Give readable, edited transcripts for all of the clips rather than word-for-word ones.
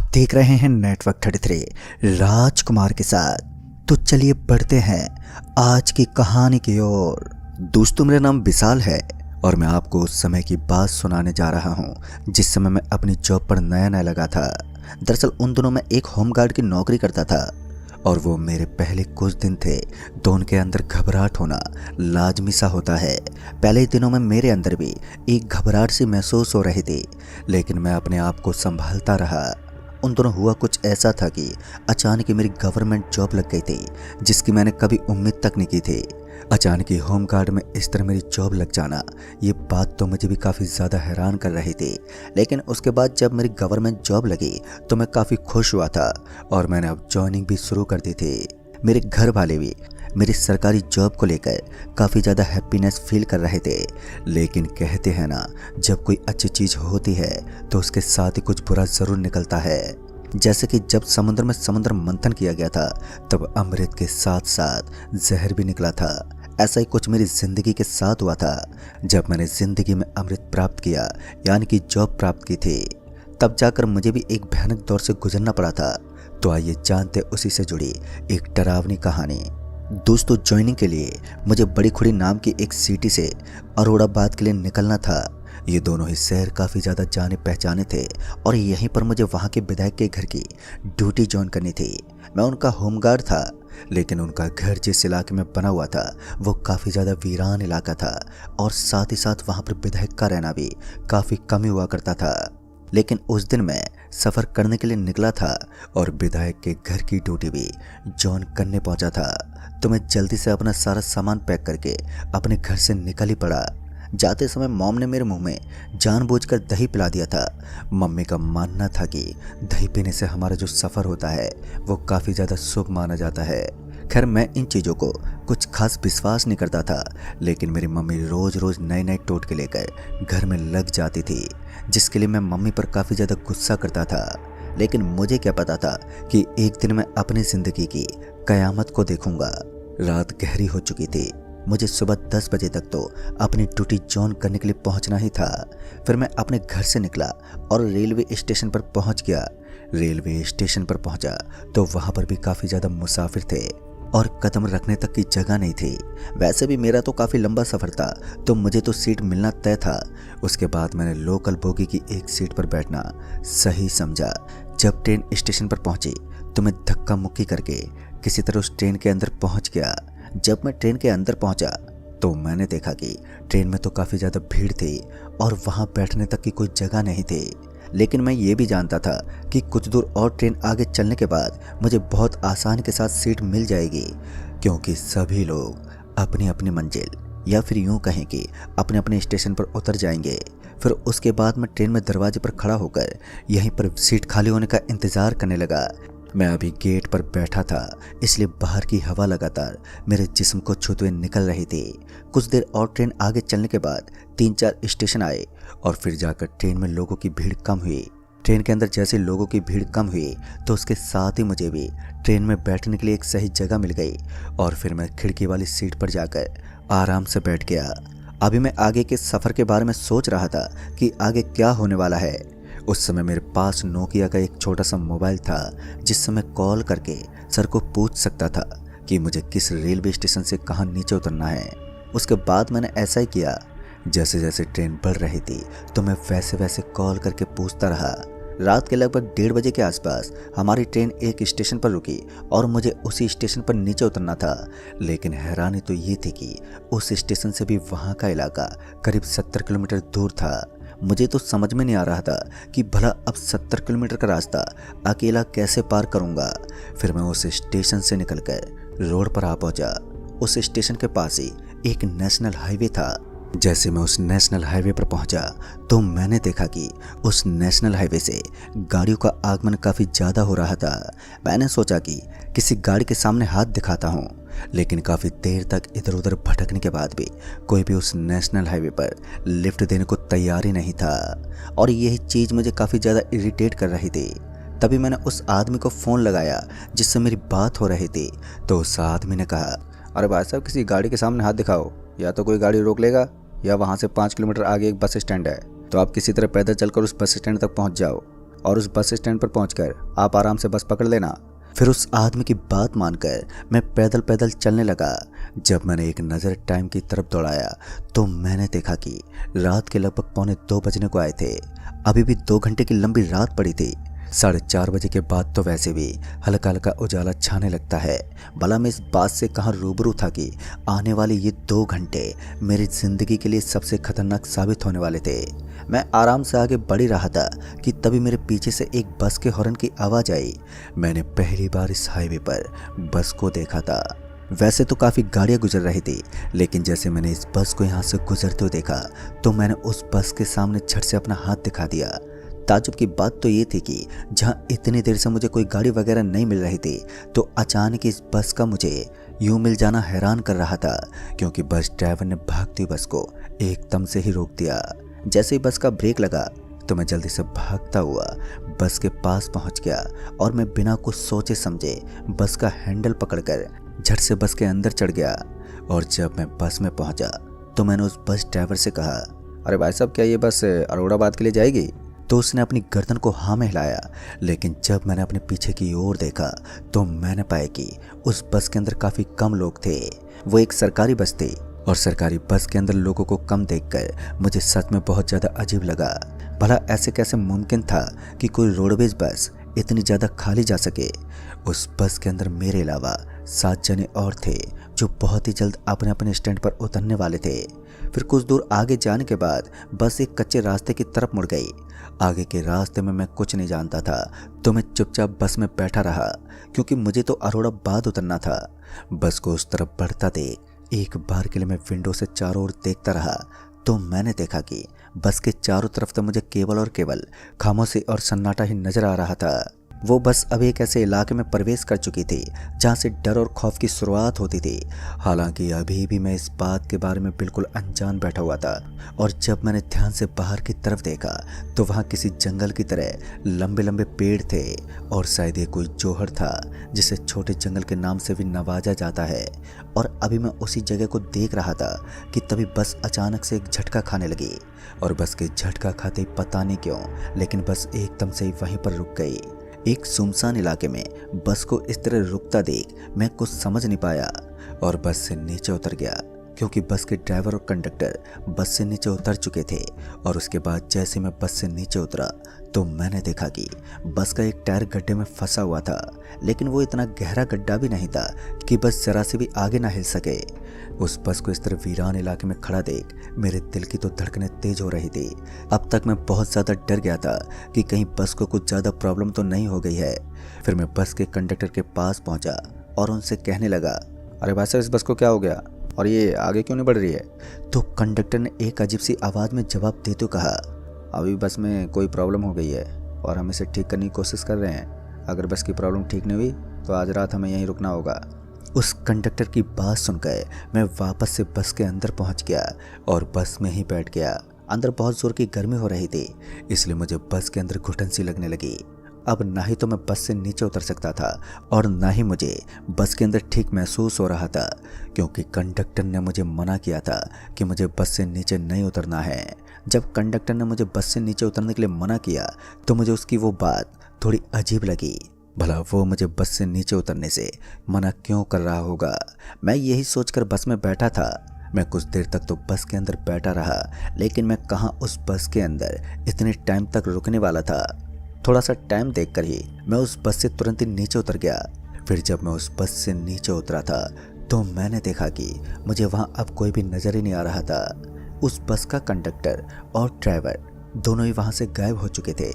देख रहे हैं नेटवर्क 33 राजकुमार के साथ। तो चलिए बढ़ते हैं आज की कहानी की ओर। दोस्तों, मेरा नाम विशाल है और मैं आपको उस समय की बात सुनाने जा रहा हूं जिस समय मैं अपनी जॉब पर नया नया लगा था। दरअसल उन दिनों मैं एक होमगार्ड की नौकरी करता था और वो मेरे पहले कुछ दिन थे तो उनके अंदर घबराहट होना लाजमी सा होता है। पहले दिनों में मेरे अंदर भी एक घबराहट सी महसूस हो रही थी, लेकिन मैं अपने आप को संभालता रहा। उन दोनों हुआ कुछ ऐसा था कि अचानक ही मेरी गवर्नमेंट जॉब लग गई थी जिसकी मैंने कभी उम्मीद तक नहीं की थी। अचानक ही होमगार्ड में इस तरह मेरी जॉब लग जाना, ये बात तो मुझे भी काफ़ी ज़्यादा हैरान कर रही थी। लेकिन उसके बाद जब मेरी गवर्नमेंट जॉब लगी तो मैं काफ़ी खुश हुआ था और मैंने अब जॉइनिंग भी शुरू कर दी थी। मेरे घर वाले भी मेरी सरकारी जॉब को लेकर काफ़ी ज़्यादा हैप्पीनेस फील कर रहे थे। लेकिन कहते हैं ना, जब कोई अच्छी चीज़ होती है तो उसके साथ ही कुछ बुरा ज़रूर निकलता है। जैसे कि जब समुद्र में समुद्र मंथन किया गया था तब अमृत के साथ साथ जहर भी निकला था। ऐसा ही कुछ मेरी ज़िंदगी के साथ हुआ था। जब मैंने ज़िंदगी में अमृत प्राप्त किया, यानी कि जॉब प्राप्त की थी, तब जाकर मुझे भी एक भयानक दौर से गुजरना पड़ा था। तो आइए जानते उसी से जुड़ी एक डरावनी कहानी। दोस्तों, ज्वाइनिंग के लिए मुझे बड़ी खुड़ी नाम की एक सिटी से अरोड़ाबाद के लिए निकलना था। ये दोनों ही शहर काफ़ी ज़्यादा जाने पहचाने थे और यहीं पर मुझे वहाँ के विधायक के घर की ड्यूटी ज्वाइन करनी थी। मैं उनका होमगार्ड था, लेकिन उनका घर जिस इलाके में बना हुआ था वो काफ़ी ज़्यादा वीरान इलाका था और साथ ही साथ वहाँ पर विधायक का रहना भी काफ़ी कम ही हुआ करता था। लेकिन उस दिन मैं सफ़र करने के लिए निकला था और विधायक के घर की ड्यूटी भी ज्वाइन करने पहुंचा था। तो मैं जल्दी से अपना सारा सामान पैक करके अपने घर से निकल ही पड़ा। जाते समय मॉम ने मेरे मुंह में जानबूझकर दही पिला दिया था। मम्मी का मानना था कि दही पीने से हमारा जो सफ़र होता है वो काफ़ी ज़्यादा शुभ माना जाता है। खैर, मैं इन चीज़ों को कुछ खास विश्वास नहीं करता था, लेकिन मेरी मम्मी रोज़ रोज़ नए नए टोटके लेकर घर में लग जाती थी, जिसके लिए मैं मम्मी पर काफ़ी ज़्यादा गुस्सा करता था। लेकिन मुझे क्या पता था कि एक दिन मैं अपनी ज़िंदगी की कयामत को देखूंगा। रात गहरी हो चुकी थी। मुझे सुबह 10 बजे तक तो अपनी ड्यूटी ज्वाइन करने के लिए पहुंचना ही था। फिर मैं अपने घर से निकला और रेलवे स्टेशन पर पहुंच गया। रेलवे स्टेशन पर पहुंचा तो वहां पर भी काफ़ी ज़्यादा मुसाफिर थे और कदम रखने तक की जगह नहीं थी। वैसे भी मेरा तो काफ़ी लंबा सफ़र था तो मुझे तो सीट मिलना तय था। उसके बाद मैंने लोकल बोगी की एक सीट पर बैठना सही समझा। जब ट्रेन स्टेशन पर पहुंची तो मैं धक्का मुक्की करके किसी तरह उस ट्रेन के अंदर पहुंच गया। जब मैं ट्रेन के अंदर पहुंचा तो मैंने देखा कि ट्रेन में तो काफ़ी ज़्यादा भीड़ थी और वहां बैठने तक की कोई जगह नहीं थी। लेकिन मैं ये भी जानता था कि कुछ दूर और ट्रेन आगे चलने के बाद मुझे बहुत आसानी के साथ सीट मिल जाएगी, क्योंकि सभी लोग अपनी अपनी मंजिल या फिर यूँ कहें कि अपने अपने स्टेशन पर उतर जाएंगे। फिर उसके बाद मैं ट्रेन में दरवाजे पर खड़ा होकर यहीं पर सीट खाली होने का इंतज़ार करने लगा। मैं अभी गेट पर बैठा था, इसलिए बाहर की हवा लगातार मेरे जिस्म को छूते हुए निकल रही थी। कुछ देर और ट्रेन आगे चलने के बाद 3-4 स्टेशन आए और फिर जाकर ट्रेन में लोगों की भीड़ कम हुई। ट्रेन के अंदर जैसे लोगों की भीड़ कम हुई तो उसके साथ ही मुझे भी ट्रेन में बैठने के लिए एक सही जगह मिल गई और फिर मैं खिड़की वाली सीट पर जाकर आराम से बैठ गया। अभी मैं आगे के सफ़र के बारे में सोच रहा था कि आगे क्या होने वाला है। उस समय मेरे पास नोकिया का एक छोटा सा मोबाइल था जिससे मैं कॉल करके सर को पूछ सकता था कि मुझे किस रेलवे स्टेशन से कहाँ नीचे उतरना है। उसके बाद मैंने ऐसा ही किया। जैसे जैसे ट्रेन बढ़ रही थी तो मैं वैसे वैसे कॉल करके पूछता रहा। रात के लगभग 1:30 बजे के आसपास हमारी ट्रेन एक स्टेशन पर रुकी और मुझे उसी स्टेशन पर नीचे उतरना था। लेकिन हैरानी तो ये थी कि उस स्टेशन से भी वहाँ का इलाका करीब 70 किलोमीटर दूर था। मुझे तो समझ में नहीं आ रहा था कि भला अब 70 किलोमीटर का रास्ता अकेला कैसे पार करूंगा। फिर मैं उस स्टेशन से निकलकर रोड पर आ पहुंचा। उस स्टेशन के पास ही एक नेशनल हाईवे था। जैसे मैं उस नेशनल हाईवे पर पहुंचा तो मैंने देखा कि उस नेशनल हाईवे से गाड़ियों का आगमन काफ़ी ज़्यादा हो रहा था। मैंने सोचा कि किसी गाड़ी के सामने हाथ दिखाता हूं, लेकिन काफ़ी देर तक इधर उधर भटकने के बाद भी कोई भी उस नेशनल हाईवे पर लिफ्ट देने को तैयार ही नहीं था और यही चीज़ मुझे काफ़ी ज़्यादा इरिटेट कर रही थी। तभी मैंने उस आदमी को फ़ोन लगाया जिससे मेरी बात हो रही थी। तो उस आदमी ने कहा, अरे भाई साहब, किसी गाड़ी के सामने हाथ दिखाओ, या तो कोई गाड़ी रोक लेगा या वहाँ से 5 किलोमीटर आगे एक बस स्टैंड है, तो आप किसी तरह पैदल चलकर उस बस स्टैंड तक पहुँच जाओ। और उस बस स्टैंड पर पहुंचकर आप आराम से बस पकड़ लेना। फिर उस आदमी की बात मानकर मैं पैदल पैदल चलने लगा। जब मैंने एक नज़र टाइम की तरफ दौड़ाया तो मैंने देखा कि रात के लगभग 1:45 बजने को आए थे। अभी भी 2 घंटे की लंबी रात पड़ी थी। 4:30 बजे के बाद तो वैसे भी हल्का हल्का उजाला छाने लगता है। भला मैं इस बात से कहाँ रूबरू था कि आने वाले ये 2 घंटे मेरी जिंदगी के लिए सबसे खतरनाक साबित होने वाले थे। मैं आराम से आगे बढ़ ही रहा था कि तभी मेरे पीछे से एक बस के हॉर्न की आवाज़ आई। मैंने पहली बार इस हाईवे पर बस को देखा था। वैसे तो काफ़ी गाड़ियाँ गुजर रही थी, लेकिन जैसे मैंने इस बस को यहाँ से गुजरते हुए देखा तो मैंने उस बस के सामने झट से अपना हाथ दिखा दिया। ताज्जुब की बात तो ये थी कि जहाँ इतनी देर से मुझे कोई गाड़ी वगैरह नहीं मिल रही थी, तो अचानक इस बस का मुझे यूं मिल जाना हैरान कर रहा था, क्योंकि बस ड्राइवर ने भागती हुई बस को एकदम से ही रोक दिया। जैसे ही बस का ब्रेक लगा तो मैं जल्दी से भागता हुआ बस के पास पहुंच गया और मैं बिना कुछ सोचे समझे बस का हैंडल पकड़कर झट से बस के अंदर चढ़ गया। और जब मैं बस में पहुंचा तो मैंने उस बस ड्राइवर से कहा, अरे भाई साहब, क्या ये बस अरोड़ाबाद के लिए जाएगी? तो उसने अपनी गर्दन को हाँ में हिलाया, लेकिन जब मैंने अपने पीछे की ओर देखा तो मैंने पाया कि उस बस के अंदर काफ़ी कम लोग थे। वो एक सरकारी बस थी और सरकारी बस के अंदर लोगों को कम देखकर मुझे सच में बहुत ज़्यादा अजीब लगा। भला ऐसे कैसे मुमकिन था कि कोई रोडवेज बस इतनी ज़्यादा खाली जा सके। उस बस के अंदर मेरे अलावा 7 जने और थे जो बहुत ही जल्द अपने अपने स्टैंड पर उतरने वाले थे। फिर कुछ दूर आगे जाने के बाद बस एक कच्चे रास्ते की तरफ मुड़ गई। आगे के रास्ते में मैं कुछ नहीं जानता था, तो मैं चुपचाप बस में बैठा रहा, क्योंकि मुझे तो अरोड़ाबाद उतरना था। बस को उस तरफ बढ़ता देख एक बार के लिए मैं विंडो से चारों ओर देखता रहा तो मैंने देखा कि बस के चारों तरफ तो मुझे केवल और केवल खामोशी और सन्नाटा ही नजर आ रहा था। वो बस अब एक ऐसे इलाके में प्रवेश कर चुकी थी जहाँ से डर और खौफ की शुरुआत होती थी। हालांकि अभी भी मैं इस बात के बारे में बिल्कुल अनजान बैठा हुआ था, और जब मैंने ध्यान से बाहर की तरफ देखा तो वहाँ किसी जंगल की तरह लंबे लंबे पेड़ थे, और शायद ये कोई जौहर था जिसे छोटे जंगल के नाम से भी नवाजा जाता है। और अभी मैं उसी जगह को देख रहा था कि तभी बस अचानक से एक झटका खाने लगी, और बस के झटका खाते ही पता नहीं क्यों लेकिन बस एकदम से ही वहीं पर रुक गई। एक सुनसान इलाके में बस को इस तरह रुकता देख मैं कुछ समझ नहीं पाया और बस से नीचे उतर गया, क्योंकि बस के ड्राइवर और कंडक्टर बस से नीचे उतर चुके थे। और उसके बाद जैसे मैं बस से नीचे उतरा तो मैंने देखा कि बस का एक टायर गड्ढे में फंसा हुआ था, लेकिन वो इतना गहरा गड्ढा भी नहीं था कि बस जरा से भी आगे ना हिल सके। उस बस को इस तरह वीरान इलाके में खड़ा देख मेरे दिल की तो धड़कनें तेज हो रही थी। अब तक मैं बहुत ज़्यादा डर गया था कि कहीं बस को कुछ ज़्यादा प्रॉब्लम तो नहीं हो गई है। फिर मैं बस के कंडक्टर के पास पहुंचा और उनसे कहने लगा, अरे भाई साहब, इस बस को क्या हो गया और ये आगे क्यों नहीं बढ़ रही है? तो कंडक्टर ने एक अजीब सी आवाज़ में जवाब देते हुए कहा, अभी बस में कोई प्रॉब्लम हो गई है और हम इसे ठीक करने की कोशिश कर रहे हैं। अगर बस की प्रॉब्लम ठीक नहीं हुई तो आज रात हमें यहीं रुकना होगा। उस कंडक्टर की बात सुनकर मैं वापस से बस के अंदर पहुंच गया और बस में ही बैठ गया। अंदर बहुत जोर की गर्मी हो रही थी, इसलिए मुझे बस के अंदर घुटन सी लगने लगी। अब ना ही तो मैं बस से नीचे उतर सकता था और ना ही मुझे बस के अंदर ठीक महसूस हो रहा था, क्योंकि कंडक्टर ने मुझे मना किया था कि मुझे बस से नीचे नहीं उतरना है। जब कंडक्टर ने मुझे बस से नीचे उतरने के लिए मना किया तो मुझे उसकी वो बात थोड़ी अजीब लगी। भला वो मुझे बस से नीचे उतरने से मना क्यों कर रहा होगा? मैं यही सोचकर बस में बैठा था। मैं कुछ देर तक तो बस के अंदर बैठा रहा, लेकिन मैं कहाँ उस बस के अंदर इतने टाइम तक रुकने वाला था। थोड़ा सा टाइम देखकर ही मैं उस बस से तुरंत ही नीचे उतर गया। फिर जब मैं उस बस से नीचे उतरा था तो मैंने देखा कि मुझे वहाँ अब कोई भी नज़र ही नहीं आ रहा था। उस बस का कंडक्टर और ड्राइवर दोनों ही वहाँ से गायब हो चुके थे।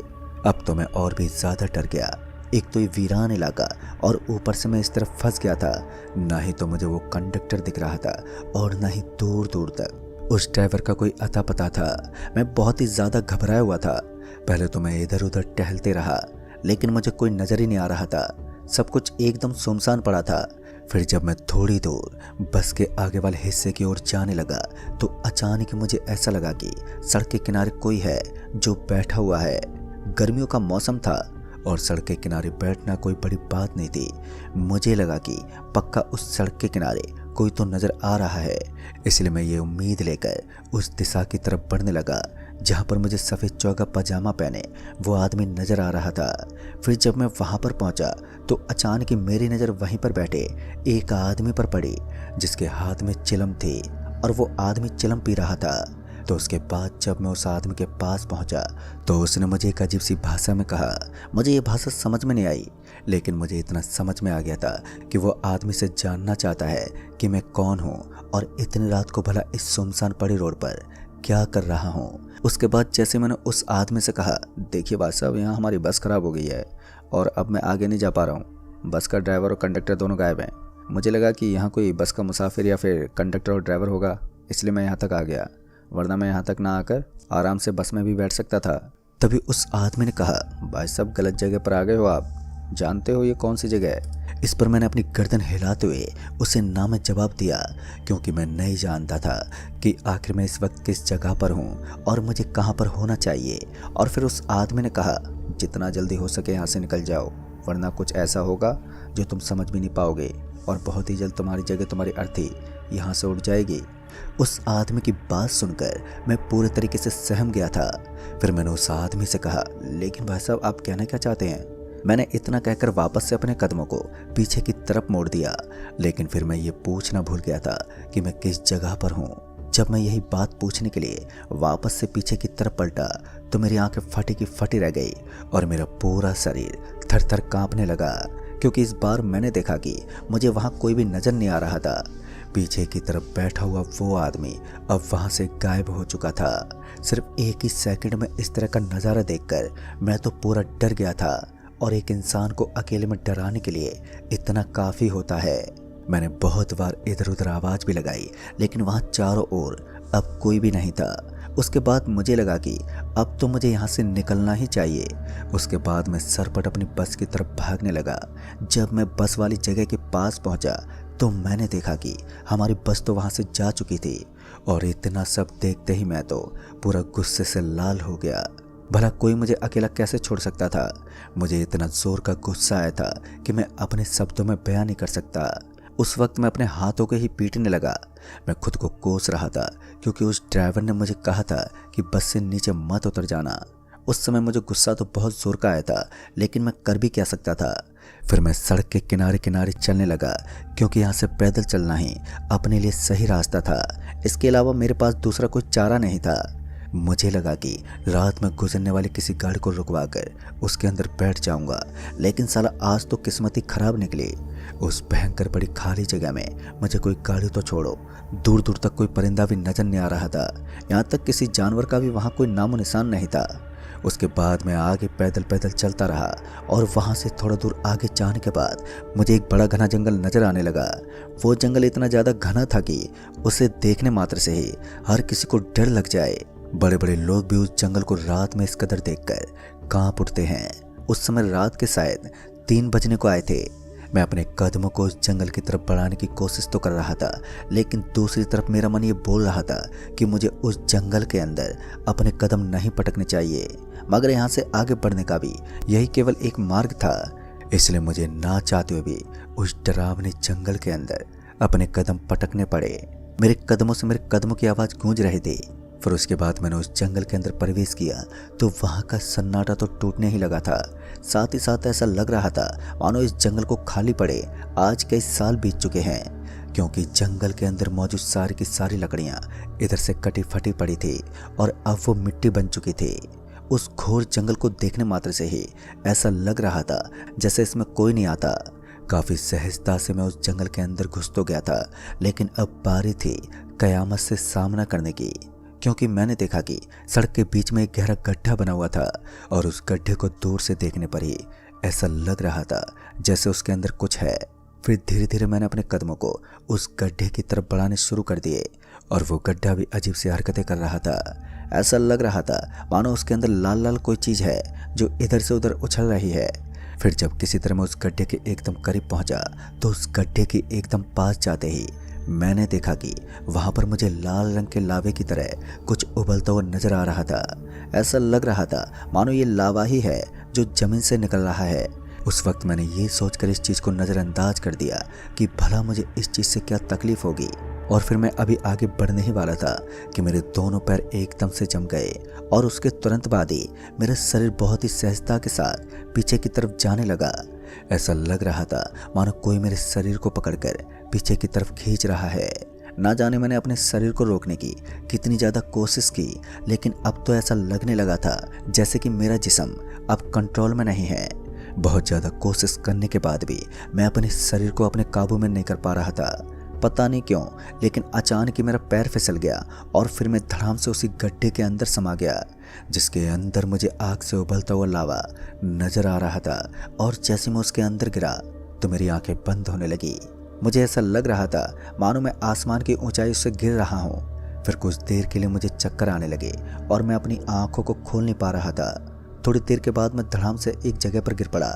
अब तो मैं और भी ज़्यादा डर गया। एक तो ये वीरान इलाका और ऊपर से मैं इस तरफ फंस गया था। ना ही तो मुझे वो कंडक्टर दिख रहा था और ना ही दूर दूर तक उस ड्राइवर का कोई अता पता था। मैं बहुत ही ज़्यादा घबराया हुआ था। पहले तो मैं इधर उधर टहलते रहा, लेकिन मुझे कोई नज़र ही नहीं आ रहा था। सब कुछ एकदम सुनसान पड़ा था। फिर जब मैं थोड़ी दूर बस के आगे वाले हिस्से की ओर जाने लगा तो अचानक ही मुझे ऐसा लगा कि सड़क के किनारे कोई है जो बैठा हुआ है। गर्मियों का मौसम था और सड़क के किनारे बैठना कोई बड़ी बात नहीं थी। मुझे लगा कि पक्का उस सड़क के किनारे कोई तो नज़र आ रहा है, इसलिए मैं ये उम्मीद लेकर उस दिशा की तरफ बढ़ने लगा जहाँ पर मुझे सफ़ेद चौगा पजामा पहने वो आदमी नज़र आ रहा था। फिर जब मैं वहाँ पर पहुँचा तो अचानक ही मेरी नज़र वहीं पर बैठे एक आदमी पर पड़ी जिसके हाथ में चिलम थी और वो आदमी चिलम पी रहा था। तो उसके बाद जब मैं उस आदमी के पास पहुंचा तो उसने मुझे एक अजीब सी भाषा में कहा। मुझे ये भाषा समझ में नहीं आई, लेकिन मुझे इतना समझ में आ गया था कि वो आदमी से जानना चाहता है कि मैं कौन हूँ और इतनी रात को भला इस सुनसान पड़ी रोड पर क्या कर रहा हूँ। उसके बाद जैसे मैंने उस आदमी से कहा, देखिए भाई साहब, यहाँ हमारी बस खराब हो गई है और अब मैं आगे नहीं जा पा रहा हूँ। बस का ड्राइवर और कंडक्टर दोनों गायब हैं। मुझे लगा कि यहाँ कोई बस का मुसाफिर या फिर कंडक्टर और ड्राइवर होगा, इसलिए मैं यहाँ तक आ गया, वरना मैं यहाँ तक ना आकर आराम से बस में भी बैठ सकता था। तभी उस आदमी ने कहा, भाई साहब गलत जगह पर आ गए हो आप, जानते हो ये कौन सी जगह है? इस पर मैंने अपनी गर्दन हिलाते हुए उसे ना में जवाब दिया, क्योंकि मैं नहीं जानता था कि आखिर मैं इस वक्त किस जगह पर हूँ और मुझे कहाँ पर होना चाहिए। और फिर उस आदमी ने कहा, जितना जल्दी हो सके यहाँ से निकल जाओ, वरना कुछ ऐसा होगा जो तुम समझ भी नहीं पाओगे और बहुत ही जल्द तुम्हारी जगह, तुम्हारी अर्थी यहाँ से उड़ जाएगी। उस आदमी की बात सुनकर मैं पूरे तरीके से सहम गया था। फिर मैंने उस आदमी से कहा, लेकिन भाई साहब आप कहना क्या चाहते हैं? मैंने इतना कहकर वापस से अपने कदमों को पीछे की तरफ मोड़ दिया, लेकिन फिर मैं ये पूछना भूल गया था कि मैं किस जगह पर हूँ। जब मैं यही बात पूछने के लिए वापस से पीछे की तरफ पलटा तो मेरी आंखें फटी की फटी रह गई और मेरा पूरा शरीर थर थर कांपने लगा, क्योंकि इस बार मैंने देखा कि मुझे वहाँ कोई भी नजर नहीं आ रहा था। पीछे की तरफ बैठा हुआ वो आदमी अब वहाँ से गायब हो चुका था। सिर्फ एक ही सेकंड में इस तरह का नज़ारा देखकर मैं तो पूरा डर गया था, और एक इंसान को अकेले में डराने के लिए इतना काफ़ी होता है। मैंने बहुत बार इधर उधर आवाज़ भी लगाई, लेकिन वहाँ चारों ओर अब कोई भी नहीं था। उसके बाद मुझे लगा कि अब तो मुझे यहाँ से निकलना ही चाहिए। उसके बाद मैं सरपट अपनी बस की तरफ भागने लगा। जब मैं बस वाली जगह के पास पहुँचा तो मैंने देखा कि हमारी बस तो वहाँ से जा चुकी थी, और इतना सब देखते ही मैं तो पूरा गुस्से से लाल हो गया। भला कोई मुझे अकेला कैसे छोड़ सकता था? मुझे इतना जोर का गुस्सा आया था कि मैं अपने शब्दों में बयान नहीं कर सकता। उस वक्त मैं अपने हाथों के ही पीटने लगा। मैं खुद को कोस रहा था, क्योंकि उस ड्राइवर ने मुझे कहा था कि बस से नीचे मत उतर जाना। उस समय मुझे गुस्सा तो बहुत जोर का आया था, लेकिन मैं कर भी क्या सकता था। फिर मैं सड़क के किनारे किनारे चलने लगा, क्योंकि यहाँ से पैदल चलना ही अपने लिए सही रास्ता था। इसके अलावा मेरे पास दूसरा कोई चारा नहीं था। मुझे लगा कि रात में गुजरने वाली किसी गाड़ी को रुकवा कर उसके अंदर बैठ जाऊंगा, लेकिन साला आज तो किस्मत ही खराब निकली। उस भयंकर बड़ी खाली जगह में मुझे कोई गाड़ी तो छोड़ो, दूर दूर तक कोई परिंदा भी नजर नहीं आ रहा था। यहाँ तक किसी जानवर का भी वहाँ कोई नामो निशान नहीं था। उसके बाद मैं आगे पैदल पैदल चलता रहा, और वहाँ से थोड़ा दूर आगे जाने के बाद मुझे एक बड़ा घना जंगल नजर आने लगा। वो जंगल इतना ज़्यादा घना था कि उसे देखने मात्र से ही हर किसी को डर लग जाए। बड़े बड़े लोग भी उस जंगल को रात में इस कदर देखकर कांप उठते हैं। उस समय रात के शायद 3 बजने को आए थे। मैं अपने कदमों को उस जंगल की तरफ बढ़ाने की कोशिश तो कर रहा था, लेकिन दूसरी तरफ मेरा मन ये बोल रहा था कि मुझे उस जंगल के अंदर अपने कदम नहीं पटकने चाहिए। मगर यहाँ से आगे बढ़ने का भी यही केवल एक मार्ग था, इसलिए मुझे ना चाहते हुए भी उस डरावने जंगल के अंदर अपने कदम पटकने पड़े। मेरे कदमों से मेरे कदमों की आवाज़ गूंज रही थी। फिर उसके बाद मैंने उस जंगल के अंदर प्रवेश किया तो वहाँ का सन्नाटा तो टूटने ही लगा था। साथ ही साथ ऐसा लग रहा था मानो इस जंगल को खाली पड़े आज कई साल बीत चुके हैं, क्योंकि जंगल के अंदर मौजूद सारी की सारी लकड़ियाँ इधर से कटी फटी पड़ी थी और अब वो मिट्टी बन चुकी थी। उस घोर जंगल को देखने मात्र से ही ऐसा लग रहा था जैसे इसमें कोई नहीं आता। काफ़ी सहजता से मैं उस जंगल के अंदर घुस तो गया था, लेकिन अब बारी थी कयामत से सामना करने की, क्योंकि मैंने देखा कि सड़क के बीच में एक गहरा गड्ढा बना हुआ था, और उस गड्ढे को दूर से देखने पर ही ऐसा लग रहा था जैसे उसके अंदर कुछ है। फिर धीरे धीरे मैंने अपने कदमों को उस गड्ढे की तरफ बढ़ाने शुरू कर दिए, और वो गड्ढा भी अजीब सी हरकतें कर रहा था। ऐसा लग रहा था मानो उसके अंदर लाल लाल कोई चीज़ है जो इधर से उधर उछल रही है। फिर जब किसी तरह मैं उस गड्ढे के एकदम करीब पहुंचा तो उस गड्ढे के एकदम पास जाते ही मैंने देखा कि वहाँ पर मुझे लाल रंग के लावे की तरह कुछ उबलता हुआ नजर आ रहा था। ऐसा लग रहा था मानो ये लावा ही है जो जमीन से निकल रहा है। उस वक्त मैंने ये सोचकर इस चीज़ को नज़रअंदाज कर दिया कि भला मुझे इस चीज़ से क्या तकलीफ होगी, और फिर मैं अभी आगे बढ़ने ही वाला था कि मेरे दोनों पैर एकदम से जम गए और उसके तुरंत बाद ही मेरा शरीर बहुत ही सहजता के साथ पीछे की तरफ जाने लगा। ऐसा लग रहा था मानो कोई मेरे शरीर को पकड़कर पीछे की तरफ खींच रहा है। ना जाने मैंने अपने शरीर को रोकने की कितनी ज़्यादा कोशिश की, लेकिन अब तो ऐसा लगने लगा था जैसे कि मेरा जिस्म अब कंट्रोल में नहीं है। बहुत ज़्यादा कोशिश करने के बाद भी मैं अपने शरीर को अपने काबू में नहीं कर पा रहा था। पता नहीं क्यों, लेकिन अचानक ही मेरा पैर फिसल गया और फिर मैं धड़ाम से उसी गड्ढे के अंदर समा गया, जिसके अंदर मुझे आग से उबलता हुआ लावा नजर आ रहा था। और जैसे मैं उसके अंदर गिरा तो मेरी आंखें बंद होने लगी। मुझे ऐसा लग रहा था मानो मैं आसमान की ऊंचाई से गिर रहा हूँ। फिर कुछ देर के लिए मुझे चक्कर आने लगे और मैं अपनी आंखों को खोल नहीं पा रहा था। थोड़ी देर के बाद मैं धड़ाम से एक जगह पर गिर पड़ा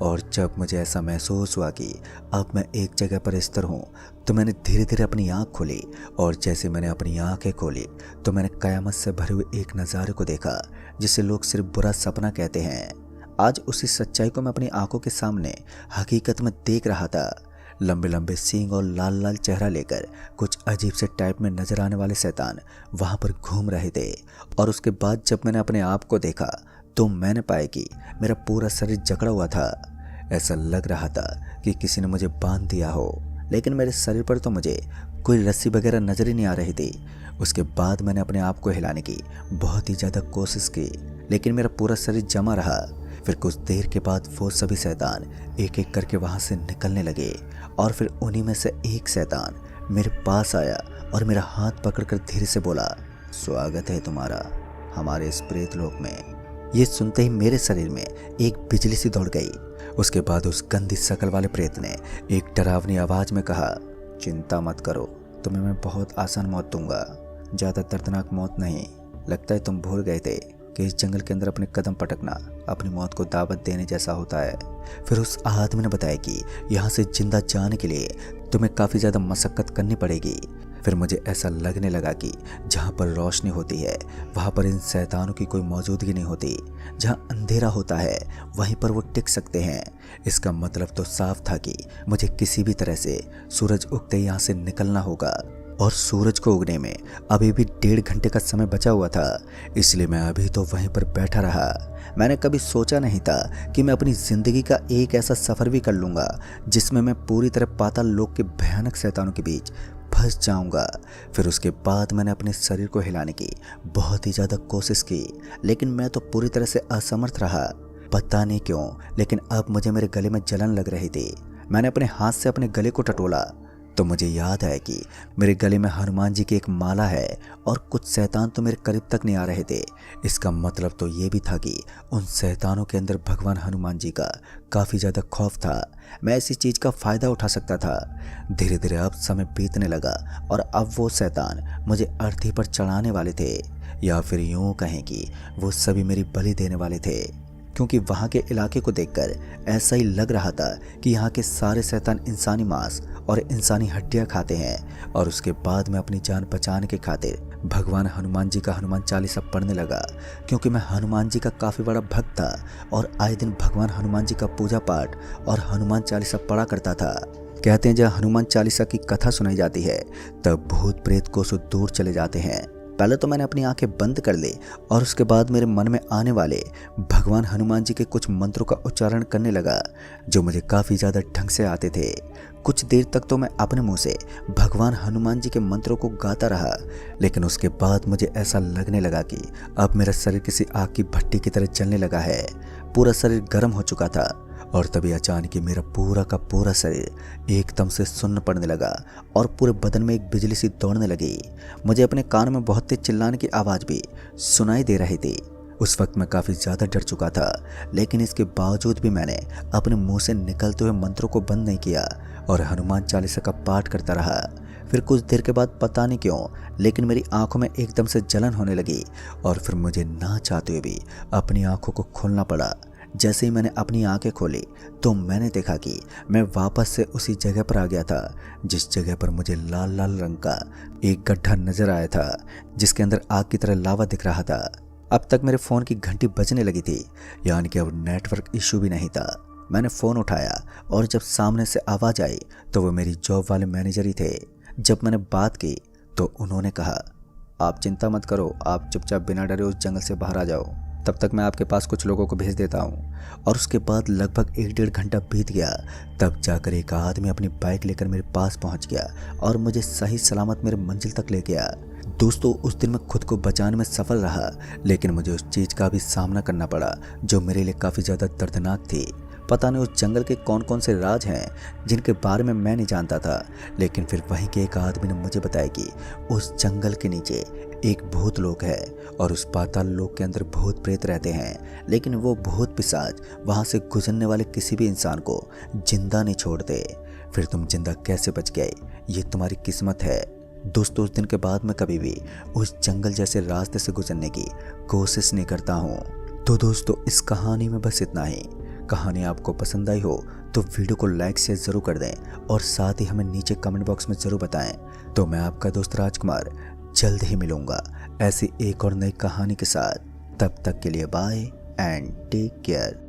और जब मुझे ऐसा महसूस हुआ कि अब मैं एक जगह पर स्थिर हूँ, तो मैंने धीरे धीरे अपनी आँख खोली। और जैसे मैंने अपनी आँखें खोली तो मैंने कयामत से भरे हुए एक नज़ारे को देखा, जिसे लोग सिर्फ बुरा सपना कहते हैं। आज उसी सच्चाई को मैं अपनी आंखों के सामने हकीकत में देख रहा था। लंबे लंबे सींग और लाल लाल चेहरा लेकर कुछ अजीब से टाइप में नजर आने वाले शैतान वहां पर घूम रहे थे। और उसके बाद जब मैंने अपने आप को देखा तो मैंने पाया कि मेरा पूरा शरीर जकड़ा हुआ था। ऐसा लग रहा था कि किसी ने मुझे बांध दिया हो, लेकिन मेरे शरीर पर तो मुझे कोई रस्सी वगैरह नजर ही नहीं आ रही थी। उसके बाद मैंने अपने आप को हिलाने की बहुत ही ज़्यादा कोशिश की, लेकिन मेरा पूरा शरीर जमा रहा। फिर कुछ देर के बाद वो सभी शैतान एक एक करके वहाँ से निकलने लगे और फिर उन्हीं में से एक शैतान मेरे पास आया और मेरा हाथ पकड़कर धीरे से बोला, स्वागत है तुम्हारा हमारे इस प्रेत लोक में। ये सुनते ही मेरे शरीर में एक बिजली सी दौड़ गई। उसके बाद उस गंदी शकल वाले प्रेत ने एक डरावनी आवाज में कहा, चिंता मत करो, तुम्हें मैं बहुत आसान मौत दूंगा, ज़्यादा दर्दनाक मौत नहीं। लगता है तुम भूल गए थे कि इस जंगल के अंदर अपने कदम पटकना अपनी मौत को दावत देने जैसा होता है। फिर उस आदमी ने बताया कि यहाँ से जिंदा जाने के लिए तुम्हें काफ़ी ज़्यादा मशक्क़त करनी पड़ेगी। फिर मुझे ऐसा लगने लगा कि जहाँ पर रोशनी होती है वहाँ पर इन शैतानों की कोई मौजूदगी नहीं होती। जहाँ अंधेरा होता है वहीं पर वो टिक सकते हैं। इसका मतलब तो साफ था कि मुझे किसी भी तरह से सूरज उगते ही यहाँ से निकलना होगा। और सूरज को उगने में अभी भी 1.5 घंटे का समय बचा हुआ था, इसलिए मैं अभी तो वहीं पर बैठा रहा। मैंने कभी सोचा नहीं था कि मैं अपनी ज़िंदगी का एक ऐसा सफ़र भी कर लूँगा जिसमें मैं पूरी तरह पाताल लोक के भयानक शैतानों के बीच फंस जाऊंगा। फिर उसके बाद मैंने अपने शरीर को हिलाने की बहुत ही ज़्यादा कोशिश की, लेकिन मैं तो पूरी तरह से असमर्थ रहा। पता नहीं क्यों, लेकिन अब मुझे मेरे गले में जलन लग रही थी। मैंने अपने हाथ से अपने गले को टटोला तो मुझे याद आया कि मेरे गले में हनुमान जी की एक माला है और कुछ शैतान तो मेरे करीब तक नहीं आ रहे थे। इसका मतलब तो ये भी था कि उन शैतानों के अंदर भगवान हनुमान जी का काफ़ी ज़्यादा खौफ था। मैं ऐसी चीज़ का फ़ायदा उठा सकता था। धीरे धीरे अब समय बीतने लगा और अब वो शैतान मुझे अर्थी पर चढ़ाने वाले थे, या फिर यूँ कहें कि वो सभी मेरी बलि देने वाले थे, क्योंकि वहाँ के इलाके को देखकर ऐसा ही लग रहा था कि यहाँ के सारे शैतान इंसानी मांस और इंसानी हड्डियाँ खाते हैं। और उसके बाद मैं अपनी जान बचाने के खातिर भगवान हनुमान जी का हनुमान चालीसा पढ़ने लगा, क्योंकि मैं हनुमान जी का काफ़ी बड़ा भक्त था और आए दिन भगवान हनुमान जी का पूजा पाठ और हनुमान चालीसा पढ़ा करता था। कहते हैं जब हनुमान चालीसा की कथा सुनाई जाती है तब भूत प्रेत कोसों दूर चले जाते हैं। पहले तो मैंने अपनी आंखें बंद कर ली और उसके बाद मेरे मन में आने वाले भगवान हनुमान जी के कुछ मंत्रों का उच्चारण करने लगा, जो मुझे काफ़ी ज़्यादा ढंग से आते थे। कुछ देर तक तो मैं अपने मुंह से भगवान हनुमान जी के मंत्रों को गाता रहा, लेकिन उसके बाद मुझे ऐसा लगने लगा कि अब मेरा शरीर किसी आग की भट्टी की तरह जलने लगा है। पूरा शरीर गर्म हो चुका था और तभी अचानक ही मेरा पूरा का पूरा शरीर एकदम से सुन्न पड़ने लगा और पूरे बदन में एक बिजली सी दौड़ने लगी। मुझे अपने कान में बहुत तेज चिल्लाने की आवाज़ भी सुनाई दे रही थी। उस वक्त मैं काफ़ी ज़्यादा डर चुका था, लेकिन इसके बावजूद भी मैंने अपने मुंह से निकलते हुए मंत्रों को बंद नहीं किया और हनुमान चालीसा का पाठ करता रहा। फिर कुछ देर के बाद पता नहीं क्यों, लेकिन मेरी आंखों में एकदम से जलन होने लगी और फिर मुझे ना चाहते हुए भी अपनी आंखों को खोलना पड़ा। जैसे ही मैंने अपनी आंखें खोली तो मैंने देखा कि मैं वापस से उसी जगह पर आ गया था जिस जगह पर मुझे लाल लाल रंग का एक गड्ढा नजर आया था, जिसके अंदर आग की तरह लावा दिख रहा था। अब तक मेरे फ़ोन की घंटी बजने लगी थी, यानी कि अब नेटवर्क इशू भी नहीं था। मैंने फ़ोन उठाया और जब सामने से आवाज़ आई तो वो मेरी जॉब वाले मैनेजर ही थे, जब मैंने बात की तो उन्होंने कहा, आप चिंता मत करो, आप चुपचाप बिना डरे उस जंगल से बाहर आ जाओ, तब तक मैं आपके पास कुछ लोगों को भेज देता हूँ। और उसके बाद लगभग 1-1.5 घंटा बीत गया, तब जाकर एक आदमी अपनी बाइक लेकर मेरे पास पहुँच गया और मुझे सही सलामत मेरे मंजिल तक ले गया। दोस्तों, उस दिन मैं खुद को बचाने में सफल रहा, लेकिन मुझे उस चीज़ का भी सामना करना पड़ा जो मेरे लिए काफ़ी ज़्यादा दर्दनाक थी। पता नहीं उस जंगल के कौन कौन से राज हैं जिनके बारे में मैं नहीं जानता था, लेकिन फिर वहीं के एक आदमी ने मुझे बताया कि उस जंगल के नीचे एक भूत लोक है और उस पाताल लोक के अंदर भूत प्रेत रहते हैं, लेकिन वो भूत पिशाच वहाँ से गुजरने वाले किसी भी इंसान को जिंदा नहीं छोड़ते। फिर तुम जिंदा कैसे बच गए, ये तुम्हारी किस्मत है। दोस्तों, उस दिन के बाद मैं कभी भी उस जंगल जैसे रास्ते से गुजरने की कोशिश नहीं करता हूँ। तो दोस्तों, इस कहानी में बस इतना ही। कहानी आपको पसंद आई हो तो वीडियो को लाइक शेयर ज़रूर कर दें और साथ ही हमें नीचे कमेंट बॉक्स में ज़रूर बताएं। तो मैं आपका दोस्त राजकुमार जल्द ही मिलूंगा ऐसी एक और नई कहानी के साथ। तब तक के लिए बाय एंड टेक केयर।